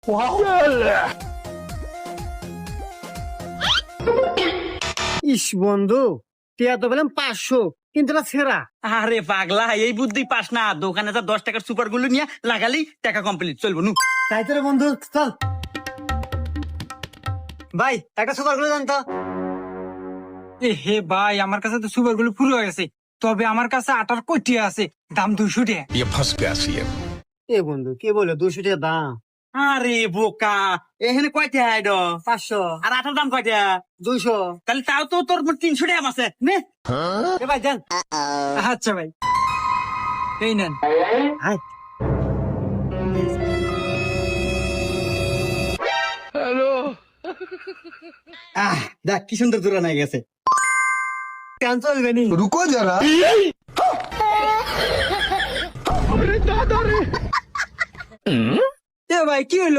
ইস বন্ধু, টিয়া তো বললাম 500, কিন্তু না ছেঁড়া। আরে পাগলা, এই বুদ্ধি পাস না। দোকানে যা 10 টাকার সুপার গুলো নিয়ে লাগালি টাকা কমপ্লিট চলবো নু। তাই তো রে বন্ধু, চল ভাই একটা সুপার গুলো জানতো। এ হে ভাই, আমার কাছে তো সুপার গুলো পুরো হয়ে গেছে, তবে আমার কাছে আটার কটিয়া আছে, দাম 200 টাকা। ये फंस गया सीएम। এ বন্ধু কে বলে 200 টাকা দাম? আরে বোকা, এখানে কয়টা আইড 500, আর আটার দাম কয়টা? 200। তাহলে তাও তো তোর 300 টাকা আছে নে। এ ভাই দেন। আচ্ছা ভাই, এই নেন। হাই দেখ কি সুন্দর জোড়া নাই গেছে। কেন চলবে নি? रुको जरा। এ ভাই কি হলো,